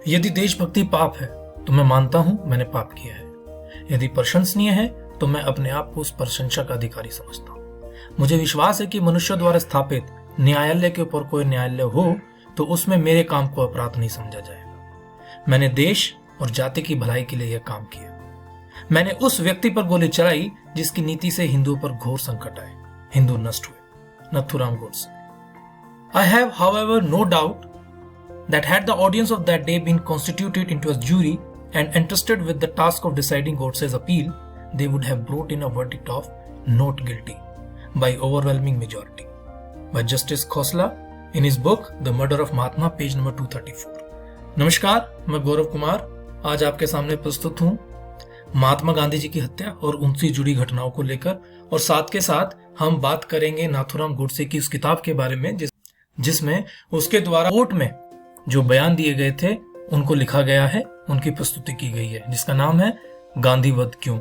यदि देशभक्ति पाप है तो मैं मानता हूं मैंने पाप किया है। यदि प्रशंसनीय है तो मैं अपने आप को उस प्रशंसा का अधिकारी समझता हूं। मुझे विश्वास है कि मनुष्य द्वारा स्थापित न्यायालय के ऊपर कोई न्यायालय हो तो उसमें मेरे काम को अपराध नहीं समझा जाएगा। मैंने देश और जाति की भलाई के लिए यह काम किया। मैंने उस व्यक्ति पर गोली चलाई जिसकी नीति से हिंदुओं पर घोर संकट आए, हिंदू नष्ट हुए, Nathuram Godse. I have, however, no doubt that had the audience of that day been constituted into a jury and entrusted with the task of deciding Godse's appeal, they would have brought in a verdict of not guilty by overwhelming majority. By Justice Khosla in his book The Murder of Mahatma, page number 234. नमस्कार, मैं गौरव कुमार आज आपके सामने प्रस्तुत हूँ महात्मा गांधी जी की हत्या और उनसे जुड़ी घटनाओं को लेकर, और साथ के साथ हम बात करेंगे नाथुराम गोडसे की उस किताब के बारे में जिसमें उसके द्वारा कोर्ट में जो बयान दिए गए थे उनको लिखा गया है, उनकी प्रस्तुति की गई है, जिसका नाम है गांधीवध क्यों।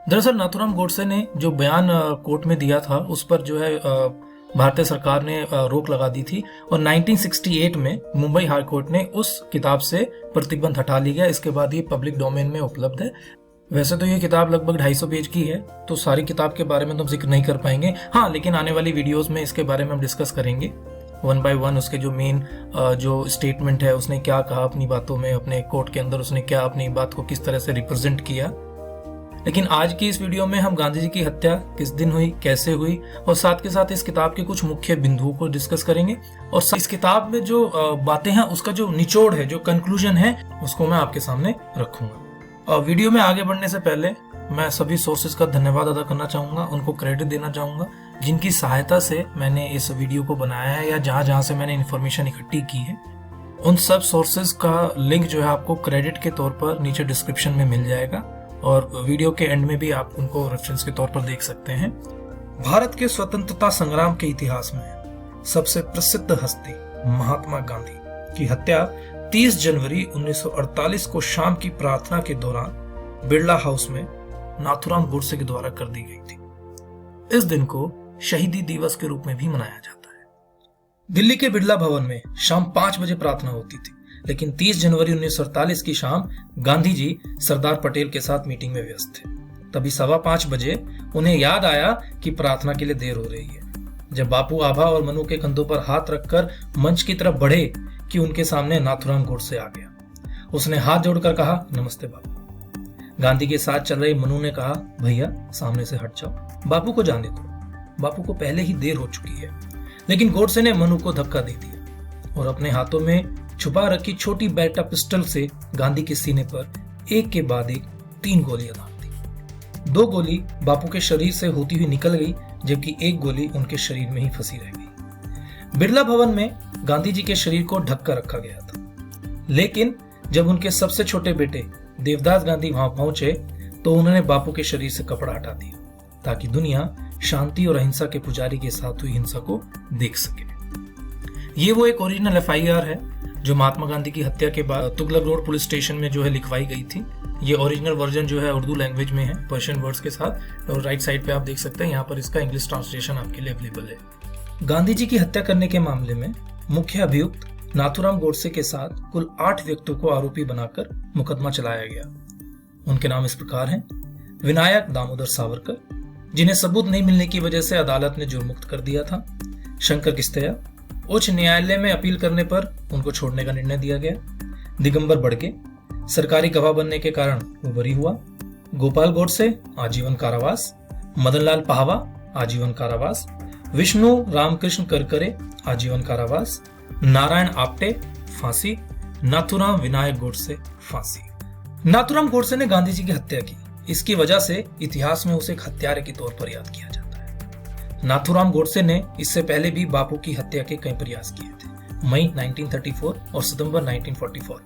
दरअसल नाथुराम गोडसे ने जो बयान कोर्ट में दिया था उस पर जो है भारतीय सरकार ने रोक लगा दी थी और 1968 में मुंबई हाई कोर्ट ने उस किताब से प्रतिबंध हटा ली गया। इसके बाद ये पब्लिक डोमेन में उपलब्ध है। वैसे तो ये किताब लगभग 250 पेज की है, तो सारी किताब के बारे में तो हम जिक्र नहीं कर पाएंगे, हाँ, लेकिन आने वाली वीडियोस में इसके बारे में हम डिस्कस करेंगे वन बाय वन। उसके जो मेन जो स्टेटमेंट है, उसने क्या कहा अपनी बातों में, अपने कोर्ट के अंदर उसने क्या अपनी बात को किस तरह से रिप्रेजेंट किया। लेकिन आज की इस वीडियो में हम गांधी जी की हत्या किस दिन हुई, कैसे हुई, और साथ के साथ इस किताब के कुछ मुख्य बिंदुओं को डिस्कस करेंगे। और इस किताब में जो बातें हैं उसका जो निचोड़ है, जो कंक्लूजन है, उसको मैं आपके सामने रखूंगा। वीडियो में आगे बढ़ने से पहले मैं सभी सोर्सेज का धन्यवाद अदा करना चाहूंगा, उनको क्रेडिट देना चाहूंगा जिनकी सहायता से मैंने इस वीडियो को बनाया है या जहां जहां से मैंने इन्फॉर्मेशन इकट्ठी की है। उन सब सोर्सेज का लिंक जो है आपको क्रेडिट के तौर पर नीचे डिस्क्रिप्शन में मिल जाएगा और वीडियो के एंड में भी आप उनको रेफरेंस के तौर पर देख सकते हैं। भारत के स्वतंत्रता संग्राम के इतिहास में सबसे प्रसिद्ध हस्ती महात्मा गांधी की हत्या 30 जनवरी 1948 को शाम की प्रार्थना के दौरान बिरला हाउस में नाथुराम गोडसे के द्वारा कर दी गई थी। इस दिन को शहीदी दिवस के रूप में भी मनाया जाता है। दिल्ली के बिरला भवन में शाम 5 बजे प्रार्थना होती थी, लेकिन 30 जनवरी 1948 की शाम गांधी जी सरदार पटेल के साथ मीटिंग में व्यस्त थे। तभी 5:15 बजे उन्हें याद आया कि प्रार्थना के लिए देर हो रही है। जब बापू आभा और मनु के कंधों पर हाथ रखकर मंच की तरफ बढ़े कि उनके सामने नाथुराम गोडसे आ गया। उसने हाथ जोड़कर कहा, नमस्ते बापू। गांधी के साथ चल रही मनु ने कहा, भैया सामने से हट जाओ, बापू को जाने दो, बापू को पहले ही देर हो चुकी है। लेकिन गोडसे ने मनु को धक्का दे दिया और अपने हाथों में छुपा रखी छोटी बेटा पिस्टल से गांधी के सीने पर एक के बाद एक 3 गोलियां दाग दी। 2 गोली बापू के शरीर से होती हुई निकल गई, जबकि 1 गोली उनके शरीर में ही फंसी रह गई। बिरला भवन में गांधी जी के शरीर को ढक कर रखा गया था, लेकिन जब उनके सबसे छोटे बेटे देवदास गांधी वहां पहुंचे तो उन्होंने बापू के शरीर से कपड़ा हटा दिया ताकि दुनिया शांति और अहिंसा के पुजारी के साथ हुई हिंसा को देख सके। ये वो एक ओरिजिनल FIR है जो महात्मा गांधी की हत्या के बाद तुगलक रोड पुलिस स्टेशन में जो है लिखवाई गई थी। ये ओरिजिनल वर्जन जो है उर्दू लैंग्वेज में है, पर्शियन वर्ड्स के साथ, और राइट साइड पे आप देख सकते हैं यहाँ पर इसका इंग्लिश ट्रांसलेशन आपके लिए अवेलेबल है। गांधी जी की हत्या करने के मामले में मुख्य अभियुक्त नाथुराम गोडसे के साथ कुल 8 व्यक्तियों को आरोपी बनाकर मुकदमा चलाया गया। उनके नाम इस प्रकार हैं: विनायक दामोदर सावरकर, जिन्हें सबूत नहीं मिलने की वजह से अदालत ने जुर्मुक्त कर दिया था; शंकर किस्तैया, उच्च न्यायालय में अपील करने पर उनको छोड़ने का निर्णय दिया गया; दिगंबर बड़के, सरकारी गवाह बनने के कारण वो बरी हुआ; गोपाल गोडसे, आजीवन कारावास; मदनलाल पाहवा, आजीवन कारावास; विष्णु रामकृष्ण करकरे, आजीवन कारावास; नारायण आप्टे, फांसी; नाथुराम विनायक गोडसे, फांसी। नाथुराम गोडसे ने गांधी जी की हत्या की, इसकी वजह से इतिहास में उसे एक हत्यारे के तौर पर याद किया जाता है। नाथुराम गोडसे ने इससे पहले भी बापू की हत्या के कई प्रयास किए थे, मई 1934 और सितंबर 1944,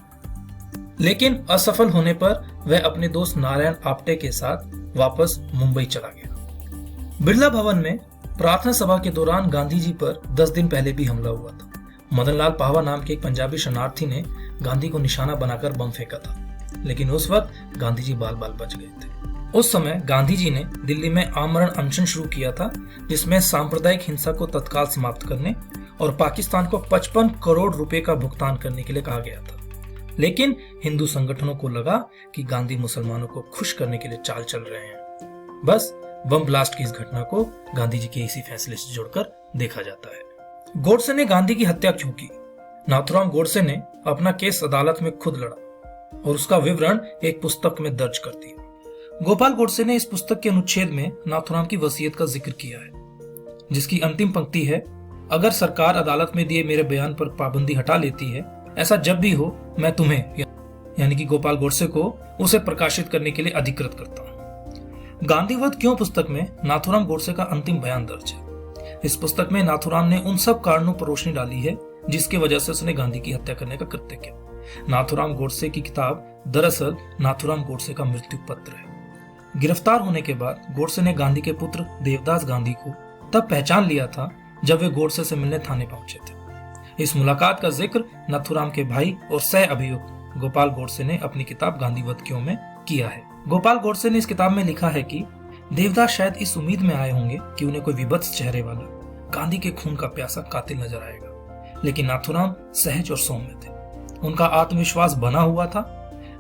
लेकिन असफल होने पर वह अपने दोस्त नारायण आप्टे के साथ वापस मुंबई चला गया। बिरला भवन में प्रार्थना सभा के दौरान गांधी जी पर 10 दिन पहले भी हमला हुआ था। मदनलाल पाहवा नाम के एक पंजाबी शरणार्थी ने गांधी को निशाना बनाकर बम फेंका था, लेकिन उस वक्त गांधी जी बाल बाल बच गए थे। उस समय गांधी जी ने दिल्ली में आमरण अनशन शुरू किया था, जिसमें सांप्रदायिक हिंसा को तत्काल समाप्त करने और पाकिस्तान को 55 करोड़ रुपए का भुगतान करने के लिए कहा गया था। लेकिन हिंदू संगठनों को लगा कि गांधी मुसलमानों को खुश करने के लिए चाल चल रहे हैं। बस बम ब्लास्ट की इस घटना को गांधी जी के इसी फैसले से जोड़कर देखा जाता है। गोडसे ने गांधी की हत्या क्यों की? नाथुराम गोडसे ने अपना केस अदालत में खुद लड़ा और उसका विवरण एक पुस्तक में दर्ज कर दिया। गोपाल गोडसे ने इस पुस्तक के अनुच्छेद में नाथुराम की वसीयत का जिक्र किया है, जिसकी अंतिम पंक्ति है, अगर सरकार अदालत में दिए मेरे बयान पर पाबंदी हटा लेती है, ऐसा जब भी हो, मैं तुम्हें यानी कि गोपाल गोडसे को उसे प्रकाशित करने के लिए अधिकृत करता हूं। गांधीवध क्यों पुस्तक में नाथुराम गोडसे का अंतिम बयान दर्ज है। इस पुस्तक में नाथुराम ने उन सब कारणों पर रोशनी डाली है जिसकी वजह से उसने गांधी की हत्या करने का कृत्य किया। नाथुराम गोडसे की किताब दरअसल नाथुराम गोडसे का मृत्यु पत्र है। गिरफ्तार होने के बाद गोडसे ने गांधी के पुत्र देवदास गांधी को तब पहचान लिया था जब वे गोडसे से मिलने थाने पहुंचे थे। इस मुलाकात का जिक्र नाथुराम के भाई और सह अभियुक्त गोपाल गोडसे ने अपनी किताब गांधीवध क्यों में किया है। गोपाल गोडसे ने इस किताब में लिखा है कि देवदास शायद इस उम्मीद में आए होंगे कि उन्हें कोई विभत्स चेहरे वाला गांधी के खून का प्यासा कातिल नजर आएगा, लेकिन नाथुराम सहज और सौम्य थे। उनका आत्मविश्वास बना हुआ था।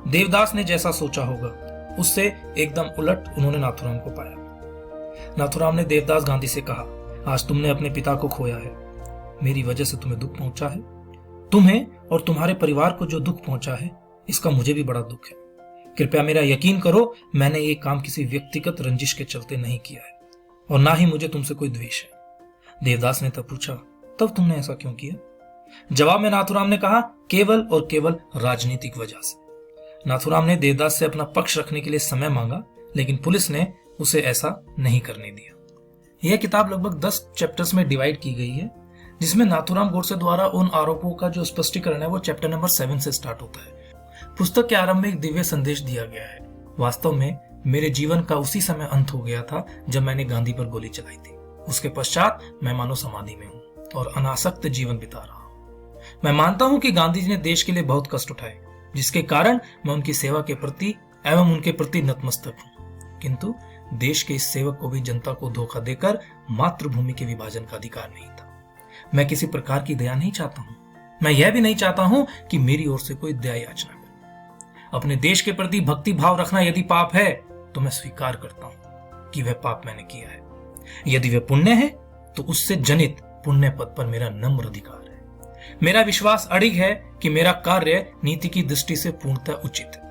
देवदास ने जैसा सोचा होगा उससे एकदम उलट उन्होंने नाथुराम को पाया। नाथुराम ने देवदास गांधी से कहा, आज तुमने अपने पिता को खोया है, मेरी वजह से तुम्हें दुख पहुंचा है। तुम्हें और तुम्हारे परिवार को जो दुख पहुंचा है, इसका मुझे भी बड़ा दुख है। कृपया मेरा यकीन करो, मैंने ये काम किसी व्यक्तिगत रंजिश के चलते नहीं किया है और ना ही मुझे तुमसे कोई द्वेष है। देवदास ने तब पूछा, तब तुमने ऐसा क्यों किया? जवाब में नाथुराम ने कहा, केवल और केवल राजनीतिक वजह से। नाथुराम ने देवदास से अपना पक्ष रखने के लिए समय मांगा, लेकिन पुलिस ने उसे ऐसा नहीं करने दिया। यह किताब लगभग 10 चैप्टर्स में डिवाइड की गई है, जिसमें नाथुराम गोडसे द्वारा उन आरोपों का जो स्पष्टीकरण है वो चैप्टर नंबर 7 से स्टार्ट होता है। पुस्तक के आरंभ में एक दिव्य संदेश दिया गया है। वास्तव में मेरे जीवन का उसी समय अंत हो गया था जब मैंने गांधी पर गोली चलाई थी। उसके पश्चात मैं मानो समाधि में हूं और अनासक्त जीवन बिता रहा हूं। मैं मानता हूं कि गांधी जी ने देश के लिए बहुत कष्ट उठाए, जिसके कारण मैं उनकी सेवा के प्रति एवं उनके प्रति नतमस्तक हूं। किंतु देश के इस सेवक को भी जनता को धोखा देकर मातृभूमि के विभाजन का अधिकार नहीं था। मैं किसी प्रकार की दया नहीं चाहता हूं। मैं यह भी नहीं चाहता हूं कि मेरी ओर से कोई दया याचना करे। अपने देश के प्रति भक्ति भाव रखना यदि पाप है तो मैं स्वीकार करता हूं कि वह पाप मैंने किया है। यदि वह पुण्य है तो उससे जनित पुण्य पद पर मेरा नम्र अधिकार है। मेरा विश्वास अड़िग है कि मेरा कार्य नीति की दृष्टि से पूर्णतः उचित है।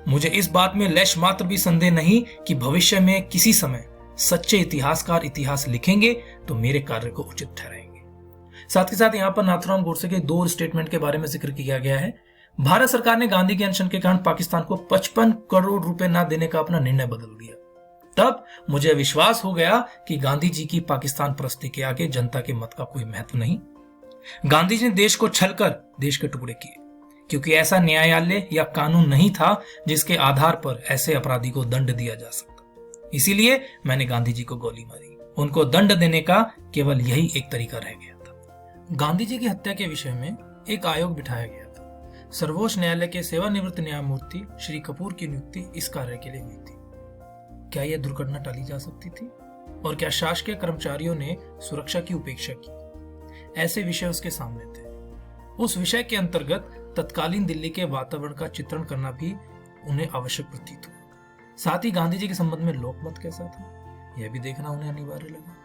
मुझे इस बात में लेश मात्र भी संदेह नहीं कि भविष्य में किसी समय सच्चे इतिहासकार इतिहास लिखेंगे तो मेरे कार्य को उचित ठहराएंगे। साथ ही साथ यहाँ पर नाथुराम गोडसे के 2 स्टेटमेंट के बारे में जिक्र किया गया है। भारत सरकार ने गांधी के अनशन के कारण पाकिस्तान को 55 करोड़ रुपए न देने का अपना निर्णय बदल दिया। तब मुझे विश्वास हो गया कि गांधी जी की पाकिस्तान परस्ती के आगे जनता के मत का कोई महत्व नहीं। गांधी जी ने देश को छलकर देश के टुकड़े किए, क्योंकि ऐसा न्यायालय या कानून नहीं था जिसके आधार पर ऐसे अपराधी को दंड दिया जा सकता। इसीलिए मैंने गांधी जी को गोली मारी। उनको दंड देने का केवल यही एक तरीका रह गया था। गांधी जी की हत्या के विषय में एक आयोग बिठाया गया था। सर्वोच्च न्यायालय के सेवानिवृत्त न्यायमूर्ति श्री कपूर की नियुक्ति इस कार्य के लिए हुई थी। क्या यह दुर्घटना टाली जा सकती थी? और क्या शासकीय कर्मचारियों ने सुरक्षा की उपेक्षा की? ऐसे विषय उसके सामने थे। उस विषय के अंतर्गत तत्कालीन दिल्ली के वातावरण का चित्रण करना भी उन्हें आवश्यक प्रतीत हुआ। साथ ही गांधी जी के संबंध में लोकमत कैसा था, यह भी देखना उन्हें अनिवार्य लगा।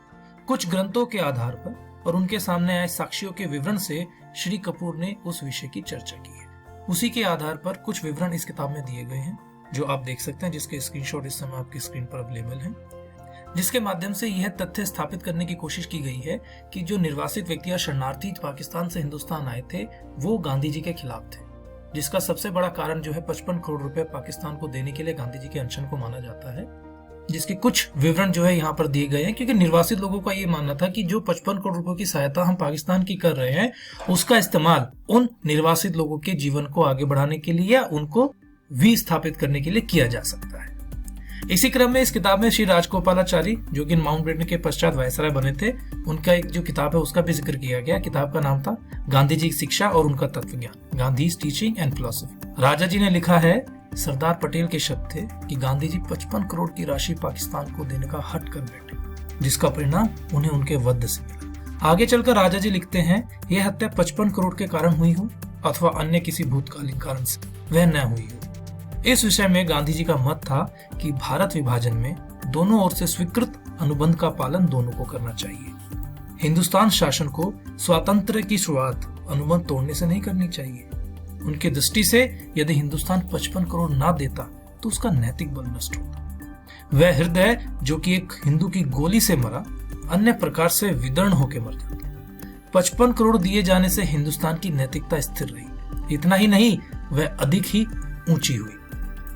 कुछ ग्रंथों के आधार पर और उनके सामने आए साक्ष्यों के विवरण से श्री कपूर ने उस विषय की चर्चा की है। उसी के आधार पर कुछ विवरण इस किताब में दिए गए हैं, जो आप देख सकते हैं, जिसके स्क्रीनशॉट इस समय आपकी स्क्रीन पर अवेलेबल है, जिसके माध्यम से यह तथ्य स्थापित करने की कोशिश की गई है कि जो निर्वासित व्यक्ति या शरणार्थी पाकिस्तान से हिंदुस्तान आए थे वो गांधी जी के खिलाफ थे, जिसका सबसे बड़ा कारण जो है 55 करोड़ रुपए पाकिस्तान को देने के लिए गांधी जी के अनशन को माना जाता है। जिसके कुछ विवरण जो है यहाँ पर दिए गए हैं, क्योंकि निर्वासित लोगों का ये मानना था कि जो 55 करोड़ रुपए की सहायता हम पाकिस्तान की कर रहे हैं उसका इस्तेमाल उन निर्वासित लोगों के जीवन को आगे बढ़ाने के लिए या उनको विस्थापित करने के लिए किया जा सकता है। इसी क्रम में इस किताब में श्री राजगोपालाचारी, जो कि माउंटबेटन के पश्चात वायसराय बने थे, उनका एक जो किताब है उसका भी जिक्र किया गया। किताब का नाम था गांधी जी की शिक्षा और उनका तत्वज्ञान, गांधीज टीचिंग एंड फिलॉसफी। राजा जी ने लिखा है, सरदार पटेल के शब्द थे कि गांधी जी 55 करोड़ की राशि पाकिस्तान को देने का हट कर बैठे, जिसका परिणाम उन्हें उनके वध से मिला। आगे चलकर राजा जी लिखते हैं, यह हत्या 55 करोड़ के कारण हुई हो, अथवा अन्य किसी भूतकालीन कारण से वह न हुई हो। इस विषय में गांधी जी का मत था कि भारत विभाजन में दोनों ओर से स्वीकृत अनुबंध का पालन दोनों को करना चाहिए। हिंदुस्तान शासन को स्वातंत्र्य की शुरुआत अनुबंध तोड़ने से नहीं करनी चाहिए। उनकी दृष्टि से यदि हिंदुस्तान 55 करोड़ ना देता तो उसका नैतिक बल नष्ट होता। वह हृदय जो कि एक हिंदू की गोली से मरा, अन्य प्रकार से विदर्ण होकर मर जाता। 55 करोड़ दिए जाने से हिंदुस्तान की नैतिकता स्थिर रही। इतना ही नहीं, वह अधिक ही ऊंची हुई।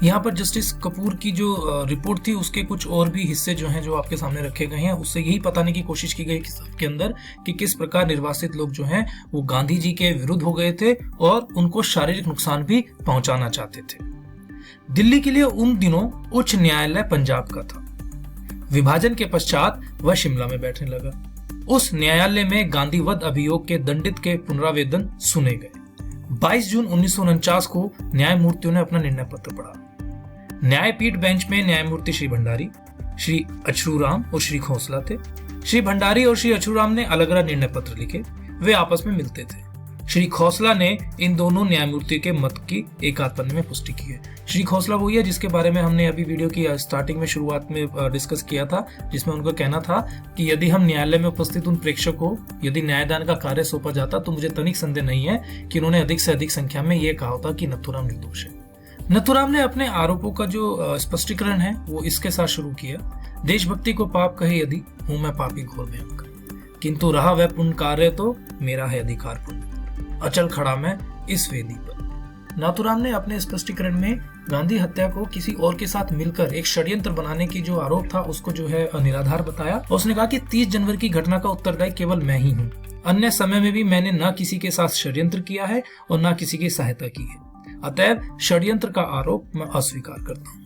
यहाँ पर जस्टिस कपूर की जो रिपोर्ट थी उसके कुछ और भी हिस्से जो हैं जो आपके सामने रखे गए हैं, उससे यही बताने की कोशिश की गई सबके अंदर कि किस प्रकार निर्वासित लोग जो हैं वो गांधी जी के विरुद्ध हो गए थे और उनको शारीरिक नुकसान भी पहुंचाना चाहते थे। दिल्ली के लिए उन दिनों उच्च न्यायालय पंजाब का था। विभाजन के पश्चात वह शिमला में बैठने लगा। उस न्यायालय में गांधीवध अभियोग के दंडित के पुनरावेदन सुने गए। 22 जून 1949 को न्यायमूर्तियों ने अपना निर्णय पत्र पढ़ा। न्यायपीठ बेंच में न्यायमूर्ति श्री भंडारी, श्री अछरूराम और श्री खोसला थे। श्री भंडारी और श्री अछरूराम ने अलग अलग निर्णय पत्र लिखे। वे आपस में मिलते थे। श्री खोसला ने इन दोनों न्यायमूर्तियों के मत की एक आध पन्ने में पुष्टि की है। श्री खोसला वही है जिसके बारे में हमने अभी वीडियो की स्टार्टिंग में शुरुआत में डिस्कस किया था, जिसमें उनका कहना था कि यदि हम न्यायालय में उपस्थित उन प्रेक्षकों को यदि न्यायदान का कार्य सौंपा जाता तो मुझे तनिक संदेह नहीं है कि उन्होंने अधिक से अधिक संख्या में यह कहा होता कि नथुराम निर्दोष है। नथुराम ने अपने आरोपों का जो स्पष्टीकरण है वो इसके साथ शुरू किया। देशभक्ति को पाप कहे यदि, हूं मैं पापी घोर भयंकर, किंतु रहा वह पुण्य कार्य तो मेरा है अधिकार पुण्य, अचल खड़ा मैं इस वेदी पर। नाथुराम ने अपने स्पष्टीकरण में गांधी हत्या को किसी और के साथ मिलकर एक षड्यंत्र बनाने की जो आरोप था उसको जो है निराधार बताया। उसने कहा कि 30 जनवरी की घटना का उत्तरदायी केवल मैं ही हूँ। अन्य समय में भी मैंने न किसी के साथ षड्यंत्र किया है और न किसी की सहायता की है। अतएव षड्यंत्र का आरोप मैं अस्वीकार करता हूँ।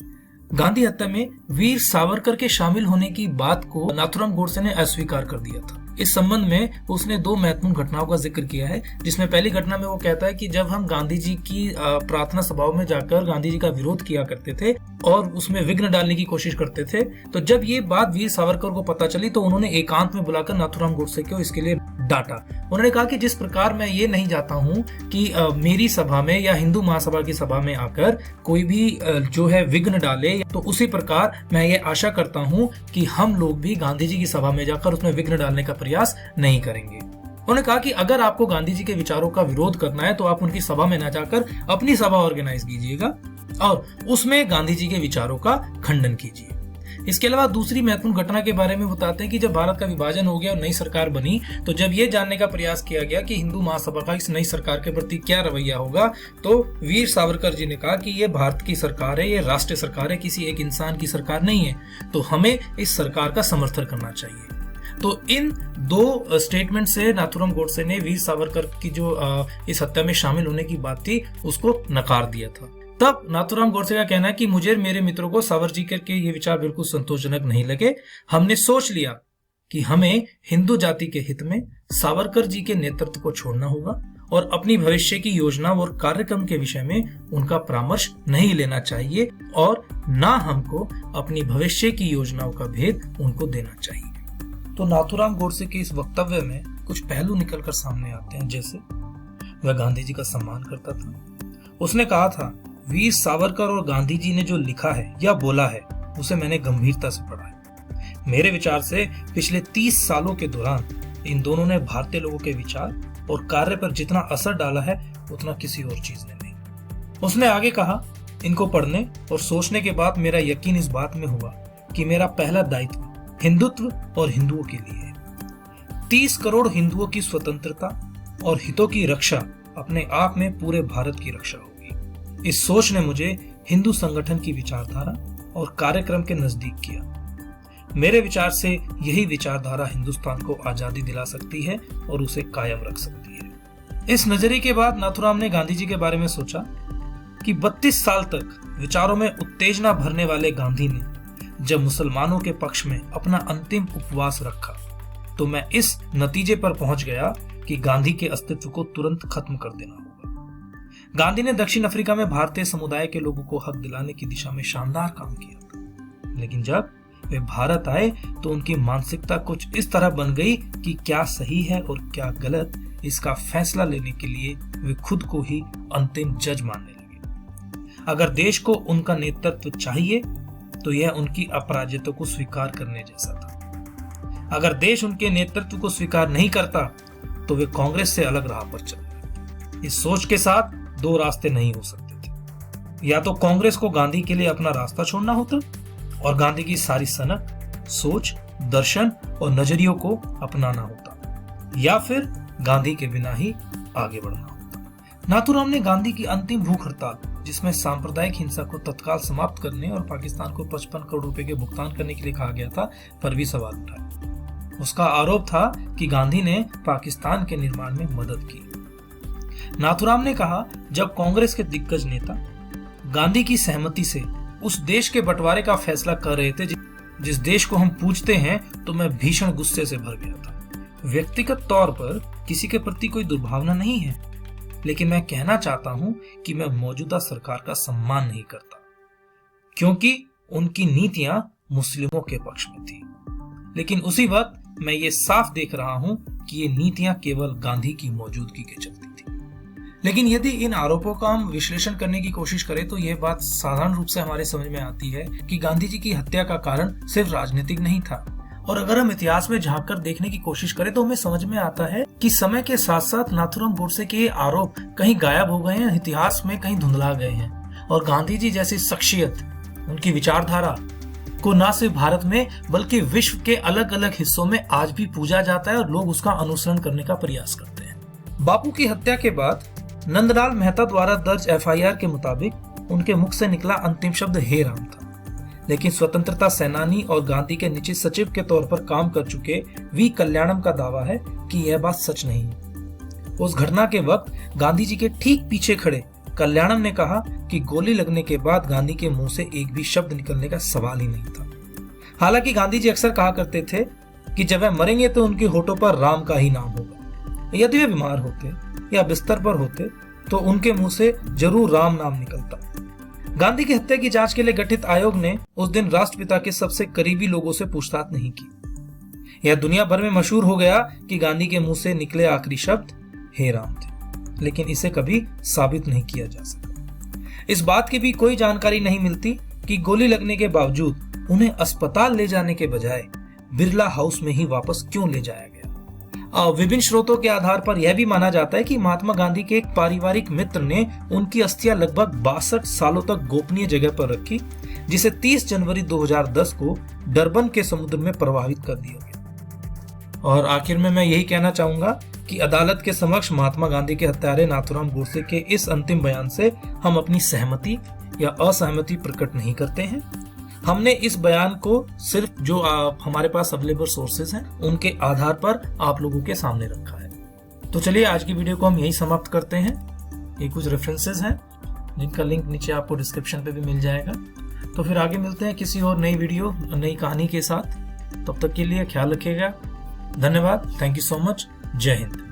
गांधी हत्या में वीर सावरकर के शामिल होने की बात को नाथुराम गोडसे ने अस्वीकार कर दिया था। इस संबंध में उसने दो महत्वपूर्ण घटनाओं का जिक्र किया है, जिसमें पहली घटना में वो कहता है कि जब हम गांधी जी की प्रार्थना सभाओं में जाकर गांधी जी का विरोध किया करते थे और उसमें विघ्न डालने की कोशिश करते थे, तो जब ये बात वीर सावरकर को पता चली तो उन्होंने एकांत में बुलाकर नाथुराम गोडसे को इसके लिए डांटा। उन्होंने कहा कि जिस प्रकार मैं ये नहीं चाहता हूँ कि मेरी सभा में या हिंदू महासभा की सभा में आकर कोई भी जो है विघ्न डाले, तो उसी प्रकार मैं ये आशा करता हूँ कि हम लोग भी गांधी जी की सभा में जाकर उसमें विघ्न डालने का प्रयास नहीं करेंगे। उन्होंने कहा कि अगर आपको गांधी जी के विचारों का विरोध करना है तो आप उनकी सभा में न जाकर अपनी सभा ऑर्गेनाइज कीजिएगा और उसमें गांधी जी के विचारों का खंडन कीजिए। इसके अलावा दूसरी महत्वपूर्ण घटना के बारे में बताते हैं कि जब भारत का विभाजन हो गया और नई सरकार बनी, तो जब ये जानने का प्रयास किया गया कि हिंदू महासभा का इस नई सरकार के प्रति क्या रवैया होगा, तो वीर सावरकर जी ने कहा कि ये भारत की सरकार है, ये राष्ट्रीय सरकार है, किसी एक इंसान की सरकार नहीं है, तो हमें इस सरकार का समर्थन करना चाहिए। तो इन दो स्टेटमेंट से नाथुराम गोडसे ने वीर सावरकर की जो इस हत्या में शामिल होने की बात थी उसको नकार दिया था। तब नाथुराम गोडसे का कहना है कि मुझे मेरे मित्रों को सावरकर के ये विचार बिल्कुल संतोषजनक नहीं लगे। हमने सोच लिया कि हमें हिंदू जाति के हित में सावरकर जी के नेतृत्व को छोड़ना होगा और अपनी भविष्य की योजना और कार्यक्रम के विषय में उनका परामर्श नहीं लेना चाहिए और ना हमको अपनी भविष्य की योजनाओं का भेद उनको देना चाहिए। तो नाथुराम गोडसे के इस वक्तव्य में कुछ पहलू निकलकर सामने आते हैं, जैसे वह गांधी जी का सम्मान करता था। उसने कहा था, वीर सावरकर और गांधी जी ने जो लिखा है या बोला है उसे मैंने गंभीरता से पढ़ा है। मेरे विचार से पिछले 30 सालों के दौरान इन दोनों ने भारतीय लोगों के विचार और कार्य पर जितना असर डाला है उतना किसी और चीज ने नहीं। उसने आगे कहा, इनको पढ़ने और सोचने के बाद मेरा यकीन इस बात में हुआ कि मेरा पहला दायित्व हिंदुत्व और हिंदुओं के लिए है। 30 करोड़ हिंदुओं की स्वतंत्रता और हितों की रक्षा अपने आप में पूरे भारत की रक्षा होगी। इस सोच ने मुझे हिंदू संगठन की विचारधारा और कार्यक्रम के नजदीक किया। मेरे विचार से यही विचारधारा हिंदुस्तान को आजादी दिला सकती है और उसे कायम रख सकती है। इस नजरिए के बाद नाथुराम ने गांधी जी के बारे में सोचा कि 32 साल तक विचारों में उत्तेजना भरने वाले गांधी ने जब मुसलमानों के पक्ष में अपना अंतिम उपवास रखा, तो मैं इस नतीजे पर पहुंच गया कि गांधी के अस्तित्व को तुरंत खत्म कर देना होगा। गांधी ने दक्षिण अफ्रीका में भारतीय समुदाय के लोगों को हक दिलाने की दिशा में शानदार काम किया था, लेकिन जब वे भारत आए तो उनकी मानसिकता कुछ इस तरह बन गई कि क्या सही है और क्या गलत इसका फैसला लेने के लिए वे खुद को ही अंतिम जज मानने लगे। अगर देश को उनका नेतृत्व चाहिए तो यह उनकी अपराजियता को स्वीकार करने जैसा था। अगर देश उनके नेतृत्व को स्वीकार नहीं करता तो वे कांग्रेस से अलग राह पर चले। इस सोच के साथ दो रास्ते नहीं हो सकते थे। या तो कांग्रेस को गांधी के लिए अपना रास्ता छोड़ना होता और गांधी की सारी सनक, सोच, दर्शन और नजरियों को अपनाना होता, या फिर गांधी के बिना ही आगे बढ़ना होता। नाथूराम ने गांधी की अंतिम भूख हड़ताल, जिसमें सांप्रदायिक हिंसा को तत्काल समाप्त करने और पाकिस्तान को 55 करोड़ रुपए के भुगतान करने के लिए कहा गया था, पर भी सवाल उठाया। उसका आरोप था कि गांधी ने पाकिस्तान के निर्माण में मदद की। नाथूराम ने कहा, जब कांग्रेस के दिग्गज नेता गांधी की सहमति से उस देश के बंटवारे का फैसला कर रहे थे जिस देश को हम पूजते हैं, तो मैं भीषण गुस्से से भर गया था। व्यक्तिगत तौर पर किसी के प्रति कोई दुर्भावना नहीं है, लेकिन मैं कहना चाहता हूं कि मैं मौजूदा सरकार का सम्मान नहीं करता, क्योंकि उनकी नीतियां मुस्लिमों के पक्ष में थी। लेकिन उसी वक्त मैं ये साफ देख रहा हूं कि ये नीतियां केवल गांधी की मौजूदगी के चलती थी। लेकिन यदि इन आरोपों का हम विश्लेषण करने की कोशिश करें तो यह बात साधारण रूप से हमारे समझ में आती है कि गांधी जी की हत्या का कारण सिर्फ राजनीतिक नहीं था। और अगर हम इतिहास में झांक कर देखने की कोशिश करें तो हमें समझ में आता है कि समय के साथ साथ नाथूराम गोडसे के आरोप कहीं गायब हो गए हैं, इतिहास में कहीं धुंधला गए हैं। और गांधी जी जैसी शख्सियत, उनकी विचारधारा को न सिर्फ भारत में बल्कि विश्व के अलग अलग हिस्सों में आज भी पूजा जाता है और लोग उसका अनुसरण करने का प्रयास करते हैं। बापू की हत्या के बाद नंदलाल मेहता द्वारा दर्ज एफआईआर के मुताबिक उनके मुख से निकला अंतिम शब्द हे राम था। लेकिन स्वतंत्रता सेनानी और गांधी के निजी सचिव के तौर पर काम कर चुके वी कल्याणम का दावा है कि यह बात सच नहीं है। उस घटना के वक्त गांधी जी के ठीक पीछे खड़े कल्याणम ने कहा कि गोली लगने के बाद गांधी के मुंह से एक भी शब्द निकलने का सवाल ही नहीं था। हालांकि गांधी जी अक्सर कहा करते थे कि जब वह मरेंगे तो उनके होठों पर राम का ही नाम होगा। यदि वे बीमार होते या बिस्तर पर होते तो उनके मुंह से जरूर राम नाम निकलता। गांधी की हत्या की जांच के लिए गठित आयोग ने उस दिन राष्ट्रपिता के सबसे करीबी लोगों से पूछताछ नहीं की। यह दुनिया भर में मशहूर हो गया कि गांधी के मुंह से निकले आखिरी शब्द हे राम थे, लेकिन इसे कभी साबित नहीं किया जा सका। इस बात की भी कोई जानकारी नहीं मिलती कि गोली लगने के बावजूद उन्हें अस्पताल ले जाने के बजाय बिरला हाउस में ही वापस क्यों ले जाया गया। विभिन्न स्रोतों के आधार पर यह भी माना जाता है कि महात्मा गांधी के एक पारिवारिक मित्र ने उनकी अस्थियां लगभग 62 सालों तक गोपनीय जगह पर रखी, जिसे 30 जनवरी 2010 को डरबन के समुद्र में प्रवाहित कर दिया गया। और आखिर में मैं यही कहना चाहूंगा कि अदालत के समक्ष महात्मा गांधी के हत्यारे नाथूराम गोडसे के इस अंतिम बयान से हम अपनी सहमति या असहमति प्रकट नहीं करते हैं। हमने इस बयान को सिर्फ जो हमारे पास अवेलेबल सोर्सेज हैं उनके आधार पर आप लोगों के सामने रखा है। तो चलिए आज की वीडियो को हम यही समाप्त करते हैं। ये कुछ रेफरेंसेज हैं जिनका लिंक नीचे आपको डिस्क्रिप्शन पे भी मिल जाएगा। तो फिर आगे मिलते हैं किसी और नई वीडियो, नई कहानी के साथ। तब तक के लिए ख्याल रखिएगा। धन्यवाद। Thank you so much. जय हिंद।